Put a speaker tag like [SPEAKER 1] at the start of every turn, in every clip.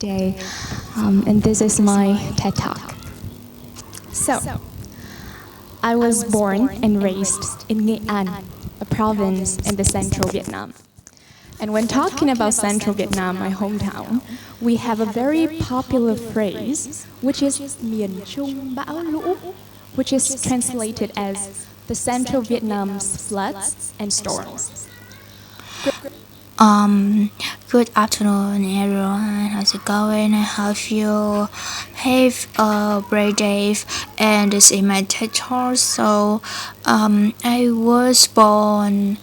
[SPEAKER 1] day, and this is my TED Talk. So, I was born and raised in Nghệ An, a province in the central Vietnam. And when talking about central Vietnam, my hometown, we have a very popular phrase, which is Miền Trung bão lũ, which is translated as the central Vietnam's floods and storms.
[SPEAKER 2] Um, Good afternoon, everyone. How's it going? I hope you have a great day. And this is my TED Talk. I was born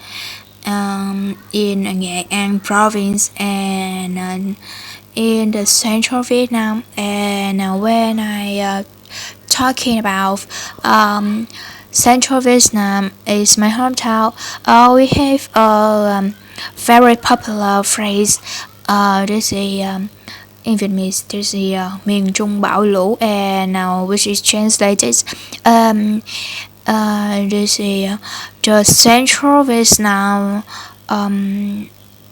[SPEAKER 2] in Nghệ An province and in the central Vietnam. And when I talking about central Vietnam is my hometown, we have a very popular phrase. This is in Vietnamese. This is miền Trung bão lũ, and which is translated. This is the central Vietnam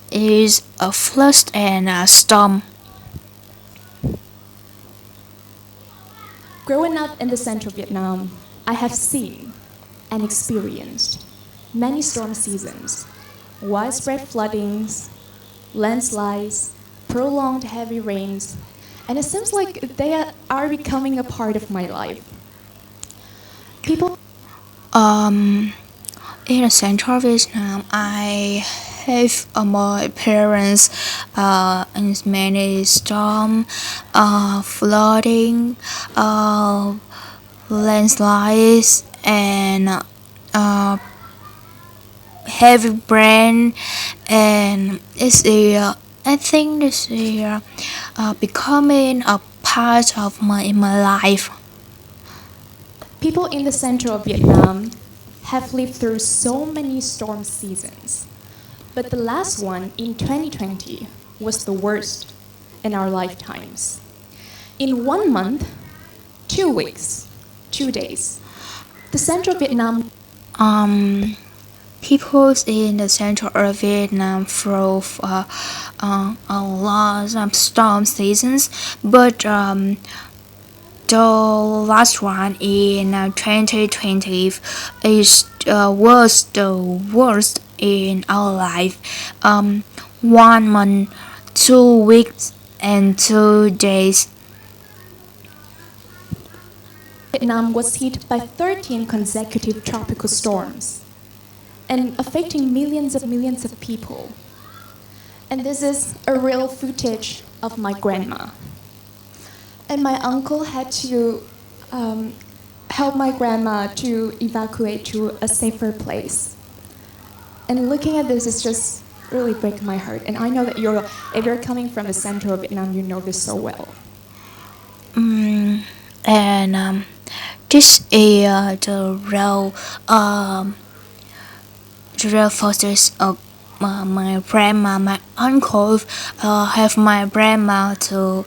[SPEAKER 2] is a flood and a storm.
[SPEAKER 1] Growing up in the central Vietnam, I have seen and experienced many storm seasons, widespread floodings, landslides, prolonged heavy rains, and it seems like they are becoming a part of my life. People
[SPEAKER 2] In the central Vietnam, I have my parents in many storm, flooding, landslides, and heavy rain, and I think this is becoming a part of my life.
[SPEAKER 1] People in the central Vietnam have lived through so many storm seasons, but the last one in 2020 was the worst in our lifetimes. In 1 month, 2 weeks, 2 days, the central Vietnam
[SPEAKER 2] People in the central of Vietnam through a lot of storm seasons, but the last one in 2020 was the worst in our life. 1 month, 2 weeks, and 2 days.
[SPEAKER 1] Vietnam was hit by 13 consecutive tropical storms and affecting millions of people. And this is a real footage of my grandma. And my uncle had to help my grandma to evacuate to a safer place. And looking at this is just really breaking my heart. And I know that if you're coming from the central Vietnam, you know this so well.
[SPEAKER 2] And this is the real photos of my grandma. My uncle have my grandma to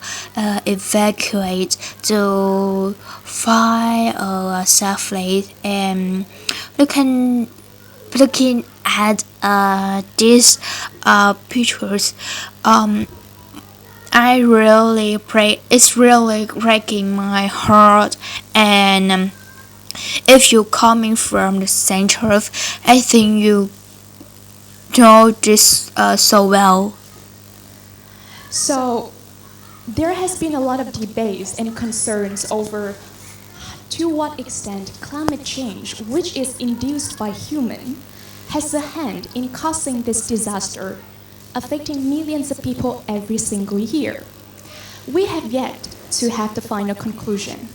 [SPEAKER 2] evacuate to find a safe place, and looking at these pictures, I really pray. It's really breaking my heart, and if you're coming from the center, I think you know this so well.
[SPEAKER 1] So there has been a lot of debates and concerns over to what extent climate change, which is induced by human, has a hand in causing this disaster, affecting millions of people every single year. We have yet to have the final conclusion.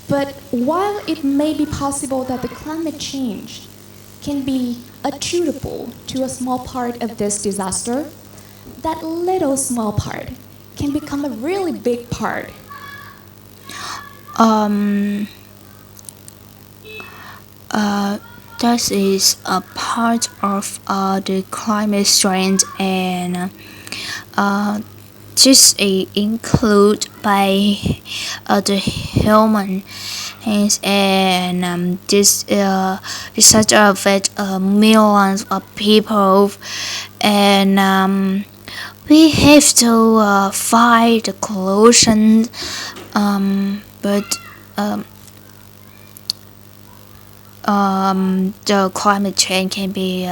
[SPEAKER 1] But while it may be possible that the climate change can be attributable to a small part of this disaster, that little small part can become a really big part.
[SPEAKER 2] That is a part of the climate change, and this is included by the human hands, and this disaster affect millions of people, and we have to find the pollution, but the climate change can be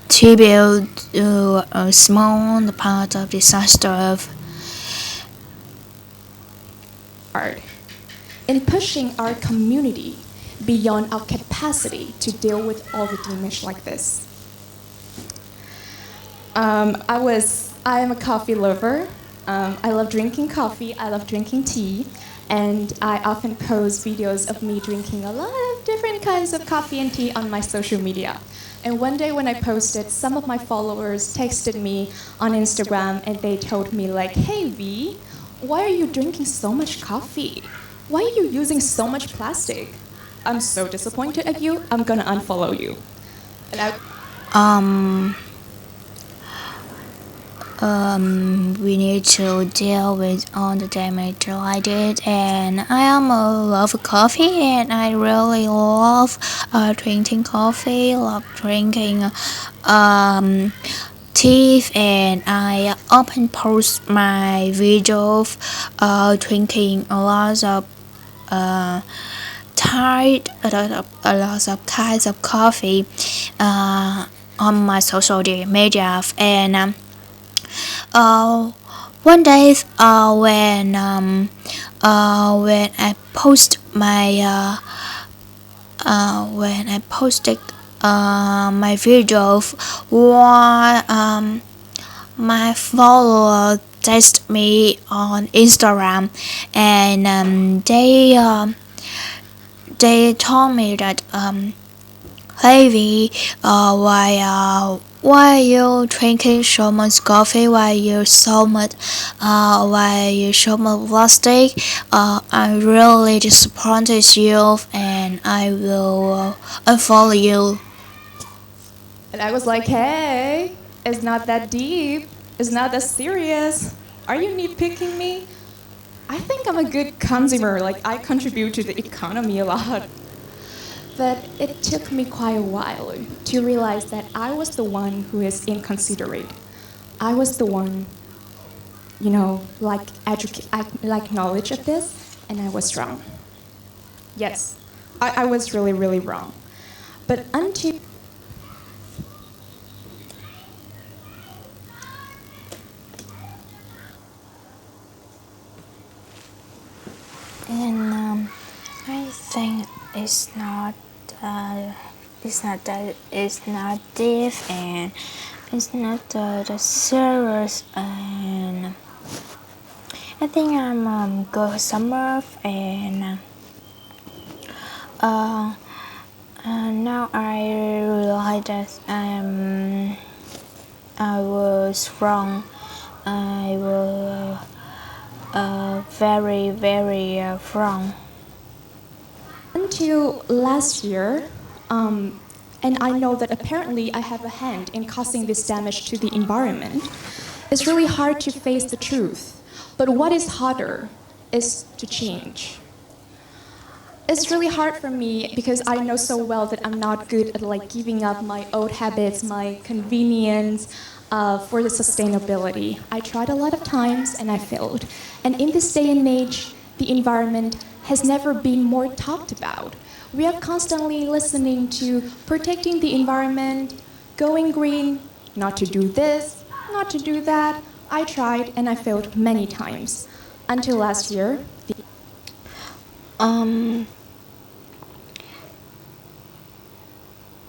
[SPEAKER 2] attributed to a small part of disaster of
[SPEAKER 1] Hard in pushing our community beyond our capacity to deal with all the damage like this. I am a coffee lover. I love drinking coffee. I love drinking tea, and I often post videos of me drinking a lot of different kinds of coffee and tea on my social media. And one day when I posted, some of my followers texted me on Instagram and they told me like, "Hey V, why are you drinking so much coffee? Why are you using so much plastic? I'm so disappointed at you. I'm gonna unfollow you." And
[SPEAKER 2] um we need to deal with all the damage I did, and I am a lover of coffee, and I really love drinking coffee, love drinking tea, and I often post my videos drinking a lot of a lot of kinds of coffee on my social media, and uh, one day when I post my when I posted my video, one my follower text me on Instagram, and they told me that hey V, why you drinking so much coffee? Why you so much plastic? I really disappointed you, and I will unfollow you.
[SPEAKER 1] And I was like, "Hey, it's not that deep. It's not that serious. Are you nitpicking me? I think I'm a good consumer. Like, I contribute to the economy a lot." But it took me quite a while to realize that I was the one who is inconsiderate. I was the one, like knowledge of this, and I was wrong. Yes, I was really, really wrong. But until
[SPEAKER 2] And I think it's not deep, and it's not the serious, and I think I'm good summer, and uh, now I realize that I was wrong. I was very very wrong.
[SPEAKER 1] until last year, and I know that apparently I have a hand in causing this damage to the environment, it's really hard to face the truth. But what is harder is to change. It's really hard for me because I know so well that I'm not good at like giving up my old habits, my convenience for the sustainability. I tried a lot of times and I failed. And in this day and age, the environment has never been more talked about. We are constantly listening to protecting the environment, going green, not to do this, not to do that. I tried and I failed many times. Until last year,
[SPEAKER 2] Um,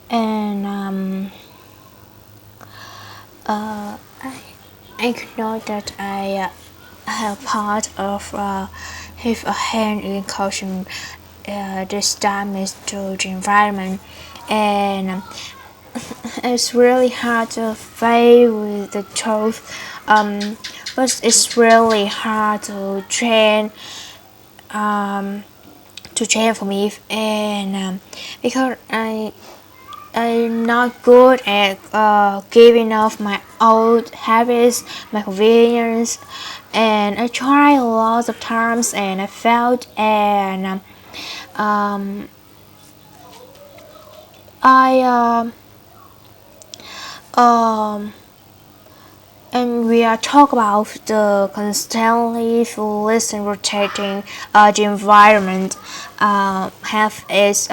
[SPEAKER 2] and I know that I have part of have a hand in causing this damage to the environment, and it's really hard to face with the truth. But it's really hard to change for me, and because I'm not good at giving up my old habits, my convenience, and I tried a lot of times and I failed, and um, I And we are talk about the constantly fluid and rotating the environment. Have its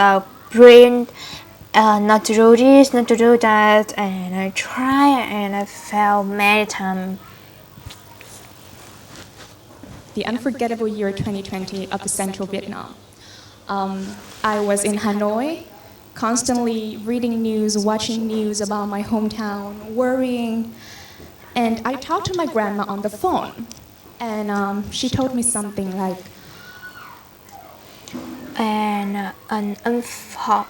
[SPEAKER 2] brain not to do this, not to do that, and I try and I fail many times.
[SPEAKER 1] The unforgettable year 2020 of the Central Vietnam. I was in Hanoi, constantly reading news, watching news about my hometown, worrying. And I talked to my grandma on the phone, and she told me something like,
[SPEAKER 2] And an unforgettable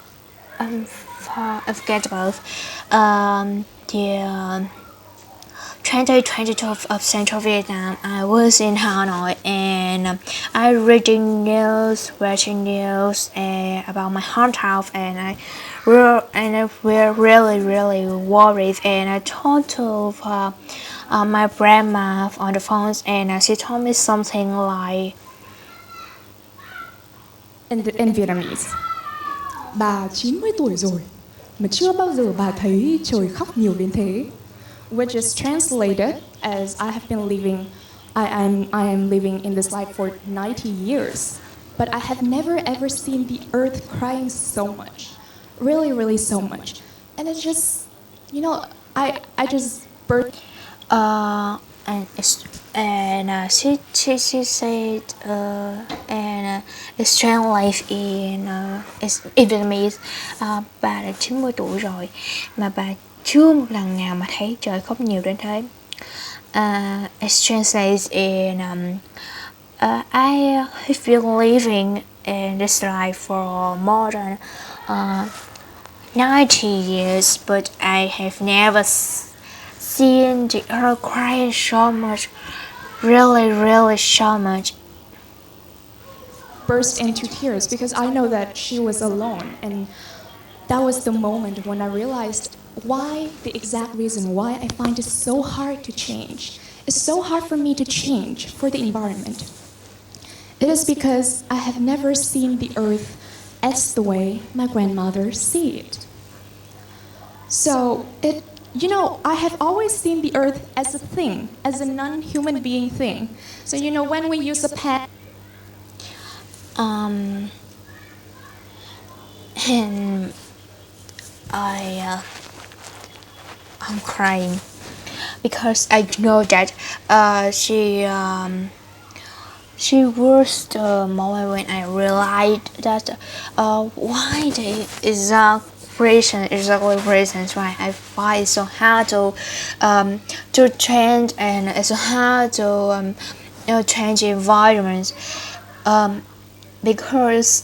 [SPEAKER 2] the 2022 of Central Vietnam. I was in Hanoi and I reading news, watching news about my hometown, and I were really worried. And I talked to my grandma on the phone, and she told me something like.
[SPEAKER 1] in Vietnamese. Bà 90 tuổi rồi, mà chưa bao giờ bà thấy trời khóc nhiều đến thế. Which is translated as I have been living, I am living in this life for 90 years, but I have never ever seen the earth crying so much, really so much, and it's just, I just burst.
[SPEAKER 2] And she said it's translated in in Vietnamese. Bà đã 90 tuổi rồi mà bà chưa một lần nào mà thấy trời khóc nhiều đến thế. It's translated in I have been living in this life for more than 90 years, but I have never seen the earth crying so much, really so much.
[SPEAKER 1] Burst into tears because I know that she was alone, and that was the moment when I realized why, the exact reason why I find it so hard to change. It's so hard for me to change for the environment. It is because I have never seen the earth as the way my grandmother see it. So I have always seen the earth as a thing, as a non-human being thing. So when we use a pen.
[SPEAKER 2] And I'm crying because I know that she was the moment when I realized that why the exactly reasons why I find it so hard to change, and it's so hard to change environments because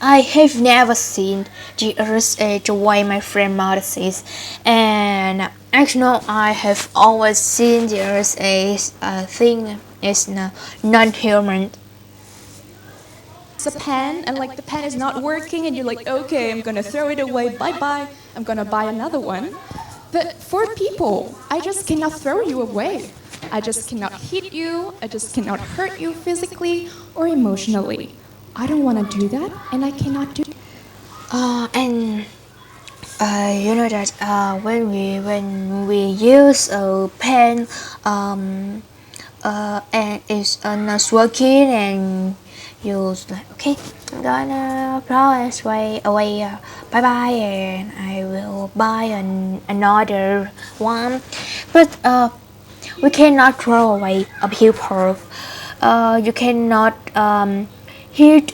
[SPEAKER 2] I have never seen the earth the way my grandmother sees, and actually I have always seen the earth as a thing is non-human.
[SPEAKER 1] It's a pen, and the pen is not working, and you're like, okay, I'm gonna throw it away, bye, I'm gonna buy another one. But for people, I just cannot throw you away. I just cannot hit you, I just cannot hurt you physically or emotionally. I don't want to do that, and I cannot do.
[SPEAKER 2] And you know that when we use a pen, and it's not working, and you like, okay, I'm gonna throw it away, bye, and I will buy another one. But we cannot throw away a people. You cannot hit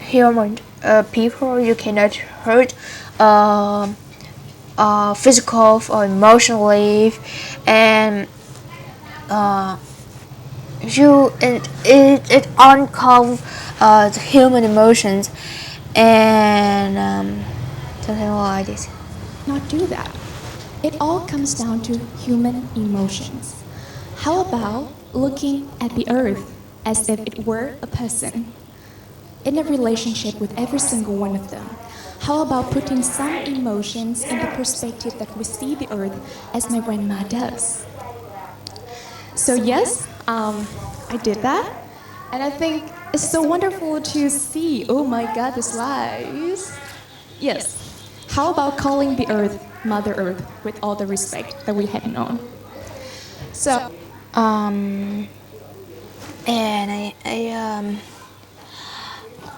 [SPEAKER 2] human people. You cannot hurt physical or emotionally, and it uncovers the human emotions, and something like this.
[SPEAKER 1] Not do that. It all comes down to human emotions. How about looking at the earth as if it were a person, in a relationship with every single one of them? How about putting some emotions in the perspective that we see the earth as my grandma does? So yes, I did that, and I think it's so wonderful to see. Oh my God, the slides. Yes. How about calling the earth Mother Earth with all the respect that we had known. So,
[SPEAKER 2] Um, and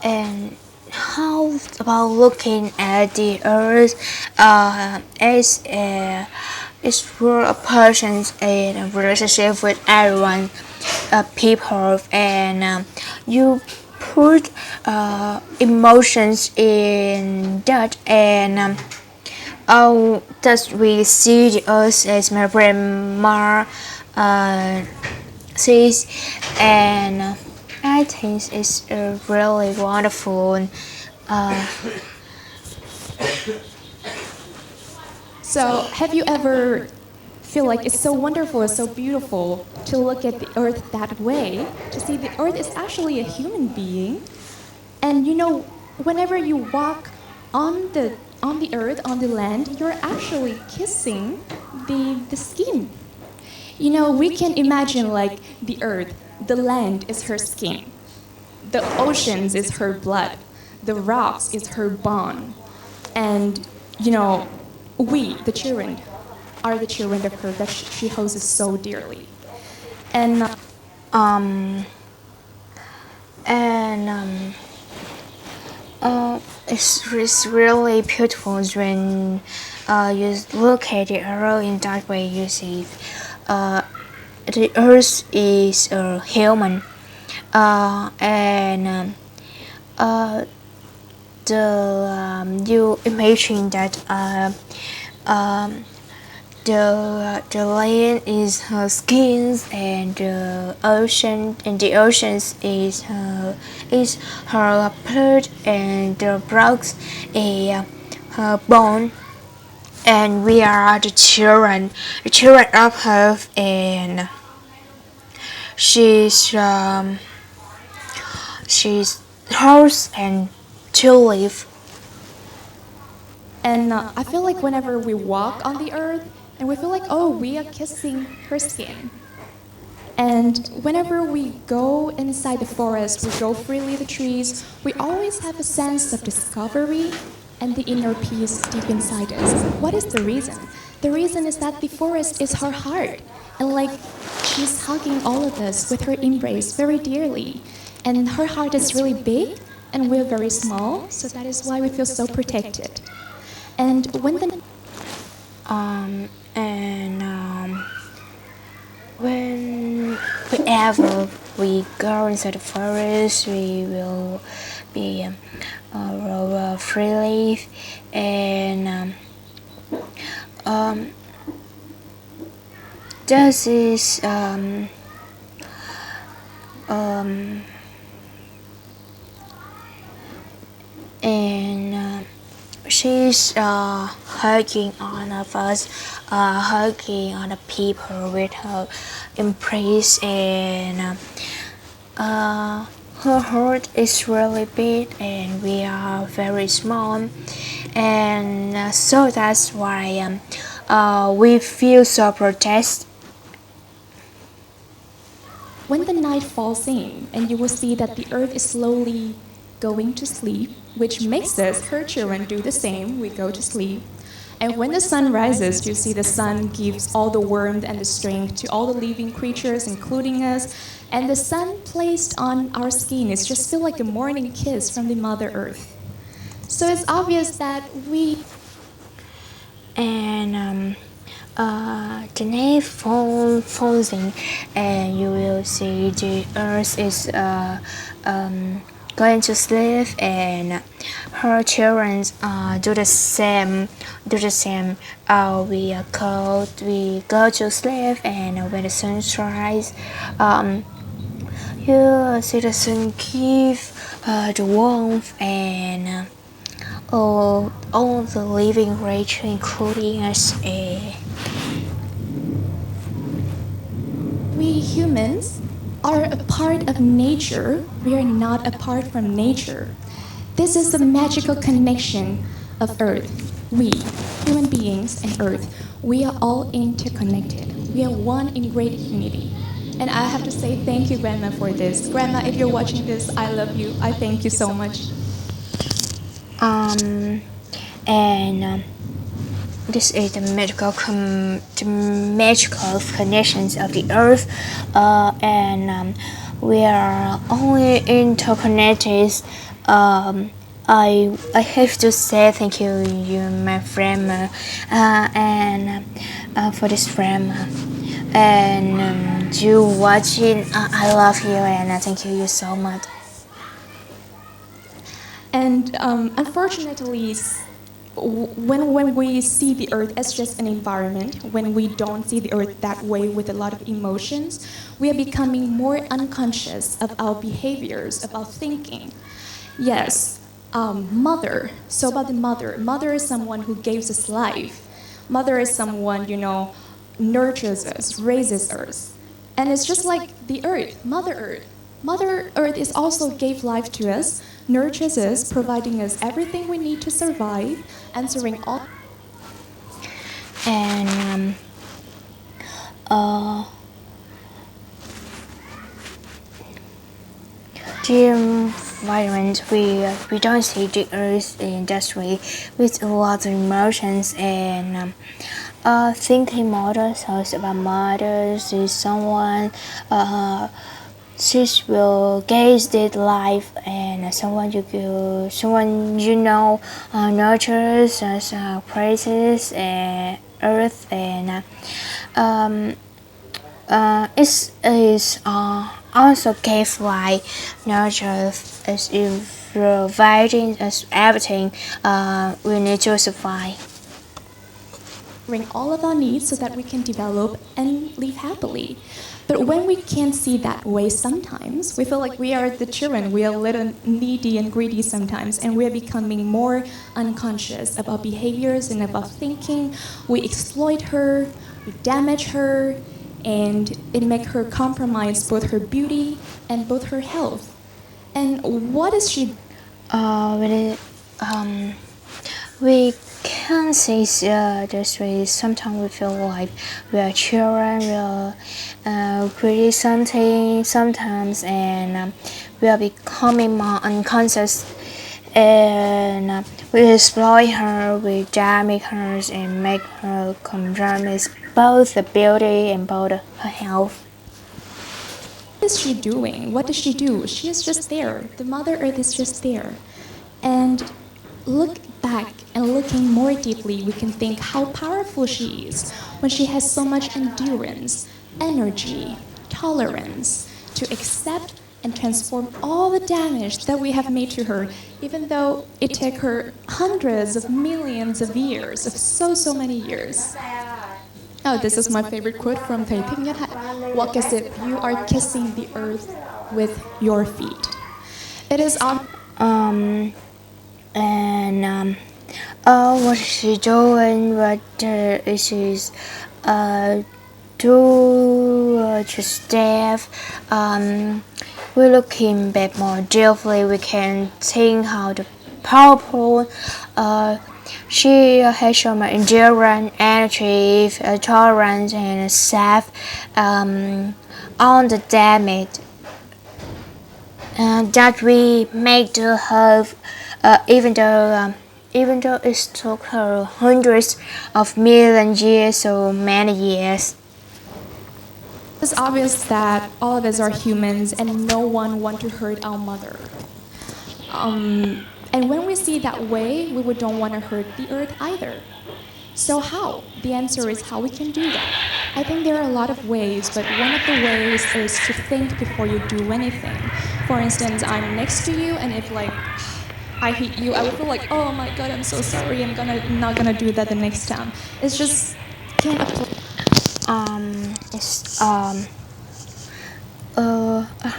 [SPEAKER 2] and how about looking at the earth as a is for a person's in a relationship with everyone, people, and you put emotions in that, and thus we see the earth as my grandma sees, and I think it's really wonderful. Uh,
[SPEAKER 1] so have you ever feel like it's so wonderful, it's so beautiful to look at the earth that way, to see the earth is actually a human being. And you know, whenever you walk on the earth, on the land, you're actually kissing the skin. You know, we can imagine like the earth, the land is her skin. The oceans is her blood. The rocks is her bone. And you know, we, the children, are the children of her that she holds so dearly. And
[SPEAKER 2] um, and it's really beautiful when you look at the earth in that way. You see, the earth is a human, and you imagine that the land is her skins, and the oceans is her blood, and the rocks is her bone, and we are the children of her, and she's hers and to live.
[SPEAKER 1] And I feel like whenever we walk on the earth, and we feel like, oh, we are kissing her skin. And whenever we go inside the forest, we go freely the trees, we always have a sense of discovery and the inner peace deep inside us. What is the reason? The reason is that the forest is her heart. And like she's hugging all of us with her embrace very dearly. And her heart is really big and we're very small, so that is why we feel so protected. And when the
[SPEAKER 2] whenever we go inside the forest, we will be freely, and this is and she's hugging on of us, hugging on the people with her embrace, and her heart is really big, and we are very small, and so that's why we feel so protected.
[SPEAKER 1] when the night falls in, and you will see that the earth is slowly going to sleep, which makes us, her children, do the same. We go to sleep. And when the sun rises, you see the sun gives all the warmth and the strength to all the living creatures, including us. And the sun placed on our skin is just feel like a morning kiss from the Mother Earth. So it's obvious that we
[SPEAKER 2] And the night falls in, and you will see the earth is going to sleep, and her children do the same. We are cold, we go to sleep, and when the sun rises, you see the sun give the warmth, and all the living creatures, including us.
[SPEAKER 1] We humans are a part of nature. We are not apart from nature. This is the magical connection of Earth. We, human beings and Earth, we are all interconnected. We are one in great unity. And I have to say thank you, Grandma, for this. Grandma, if you're watching this, I love you. I thank you so much.
[SPEAKER 2] And this is the magical connections of the earth, and we are only interconnected. I have to say thank you, my friend, and for this friend, and you watching. I love you, and thank you so much.
[SPEAKER 1] And unfortunately, when we see the earth as just an environment, when we don't see the earth that way with a lot of emotions, we are becoming more unconscious of our behaviors, of our thinking. Yes, mother. So about the mother. Mother is someone who gives us life. Mother is someone, nurtures us, raises us. And it's just like the earth, Mother Earth. Mother Earth is also gave life to us, nurtures us, providing us everything we need to survive, answering all.
[SPEAKER 2] And the environment, we don't see the earth in that way with a lot of emotions and thinking models also about mothers is someone she will gaze their life and someone nurtures as praises and earth and it is also gave life nurture as if providing us everything we need to survive.
[SPEAKER 1] All of our needs so that we can develop and live happily. But when we can't see that way sometimes, we feel like we are the children, we are a little needy and greedy sometimes, and we are becoming more unconscious of our behaviors and of our thinking. We exploit her, we damage her, and it makes her compromise both her beauty and both her health. And what is she?
[SPEAKER 2] We can say this way. Sometimes we feel like we are children, we are creating something sometimes, and we are becoming more unconscious. And we exploit her, we damage her, and make her compromise both the beauty and both her health.
[SPEAKER 1] What is she doing? What does she do? She is just there. The Mother Earth is just there. And look back and looking more deeply, we can think how powerful she is when she has so much endurance, energy, tolerance to accept and transform all the damage that we have made to her, even though it took her hundreds of millions of years, of so many years. Oh, this is my favorite quote from Thầy Thích Nhất Hạnh. Walk as if you are kissing the earth with your feet. It is
[SPEAKER 2] And what she doing? What she's do just staff. We looking back more deeply. We can think how the powerful. She has shown endurance, energy, tolerance, and self on the damage that we make to her, even though it took her hundreds of million years or many years.
[SPEAKER 1] It's obvious that all of us are humans and no one wants to hurt our mother. And when we see that way, we don't want to hurt the earth either. So how? The answer is how we can do that. I think there are a lot of ways, but one of the ways is to think before you do anything. For instance, I'm next to you, and if like I hit you, I would feel like, oh my god, I'm so sorry. Not gonna do that the next time. It's just can't apply.
[SPEAKER 2] It's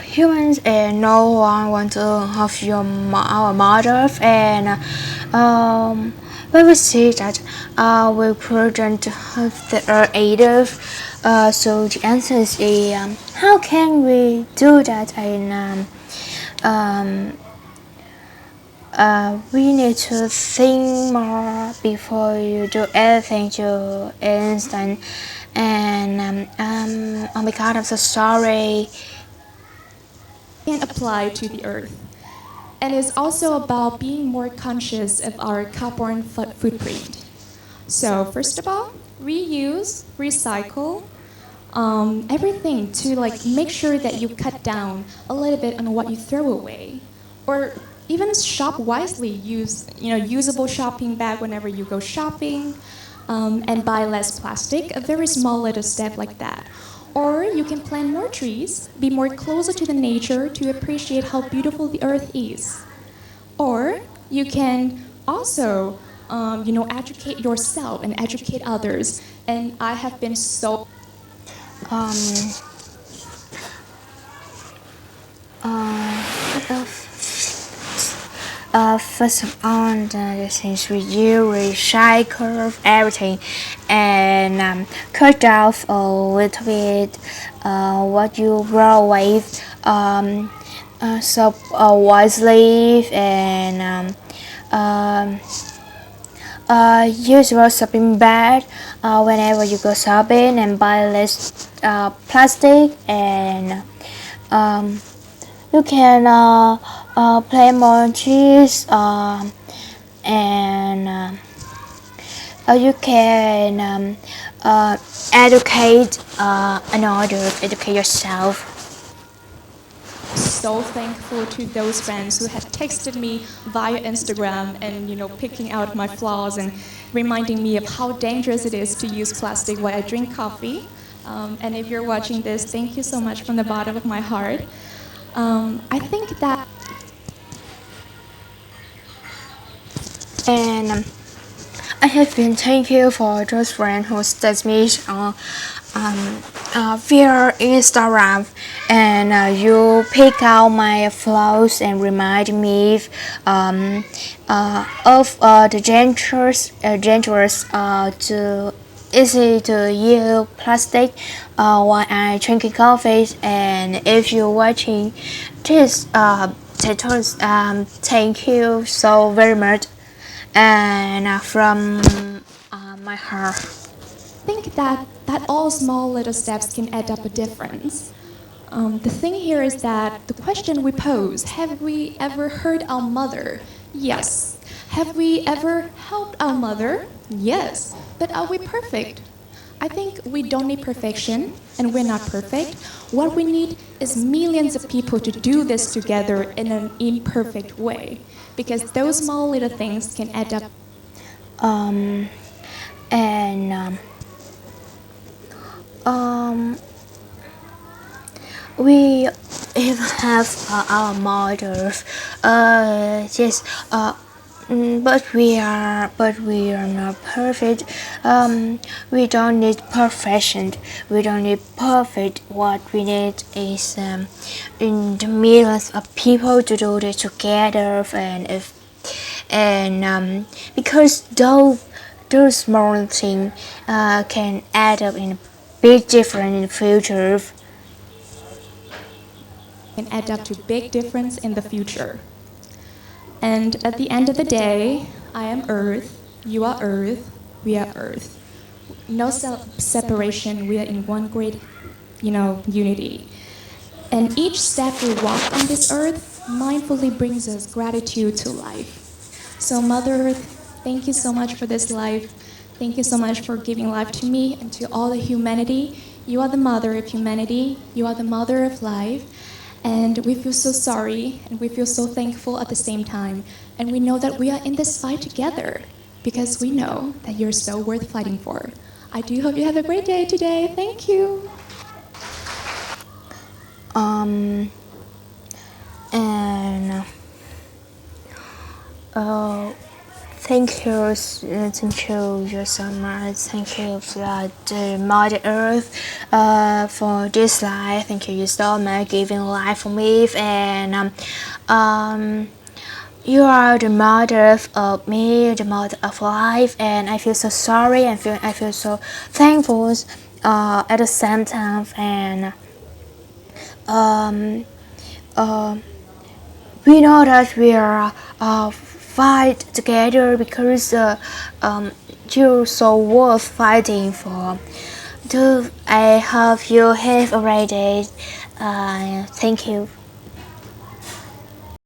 [SPEAKER 2] humans and no one want to have our mother and when we see that we couldn't have the either. So the answer is how can we do that and we need to think more before you do anything to instant and oh my god, I'm so sorry.
[SPEAKER 1] Can apply to the earth. And it's also about being more conscious of our carbon footprint. So first of all, reuse, recycle, everything to like make sure that you cut down a little bit on what you throw away, or even shop wisely. Use usable shopping bag whenever you go shopping, and buy less plastic. A very small little step like that. Or you can plant more trees, be more closer to the nature to appreciate how beautiful the earth is. Or you can also, educate yourself and educate others. And I have been so
[SPEAKER 2] Um, uh, First of all, the things we do, recycle everything, and cut off a little bit what you grow with. So wisely and use your shopping bag whenever you go shopping and buy less plastic and you can play more cheese and you can educate another, educate yourself.
[SPEAKER 1] so thankful to those friends who had texted me via Instagram and picking out my flaws and reminding me of how dangerous it is to use plastic while I drink coffee. And if you're watching this, thank you so much from the bottom of my heart. I think that
[SPEAKER 2] And I have been thank you for those friends who text me via Instagram and you pick out my flaws and remind me of the dangerous to easy to use plastic while I drinking coffee. And if you're watching this tutorial, thank you so very much and from my heart.
[SPEAKER 1] think that all small little steps can add up a difference. The thing here is that the question we pose, have we ever hurt our mother? Yes. Have we ever helped our mother? Yes. But are we perfect? I think we don't need perfection, and we're not perfect. What we need is millions of people to do this together in an imperfect way, because those small little things can add up.
[SPEAKER 2] Um, and we even have our models. Yes. But we are not perfect. We don't need perfection. We don't need perfect. What we need is in the millions of people to do this together, and because those small things can add up in a big difference in the future.
[SPEAKER 1] Can add up to big difference in the future. And at the end of the day, I am Earth, you are Earth, we are Earth. No separation, we are in one great, unity. And each step we walk on this earth mindfully brings us gratitude to life. So Mother Earth, thank you so much for this life. Thank you so much for giving life to me and to all the humanity. You are the mother of humanity. You are the mother of life. And we feel so sorry and we feel so thankful at the same time. And we know that we are in this fight together because we know that you're so worth fighting for. I do hope you have a great day today. Thank you.
[SPEAKER 2] And thank you so much. Thank you for the Mother Earth for this life. Thank you so much giving life for me and you are the mother of me, the mother of life, and I feel so sorry and I feel so thankful at the same time and um, we know that we are fight together because you're so worth fighting for. Do I hope you have a great day? Thank you.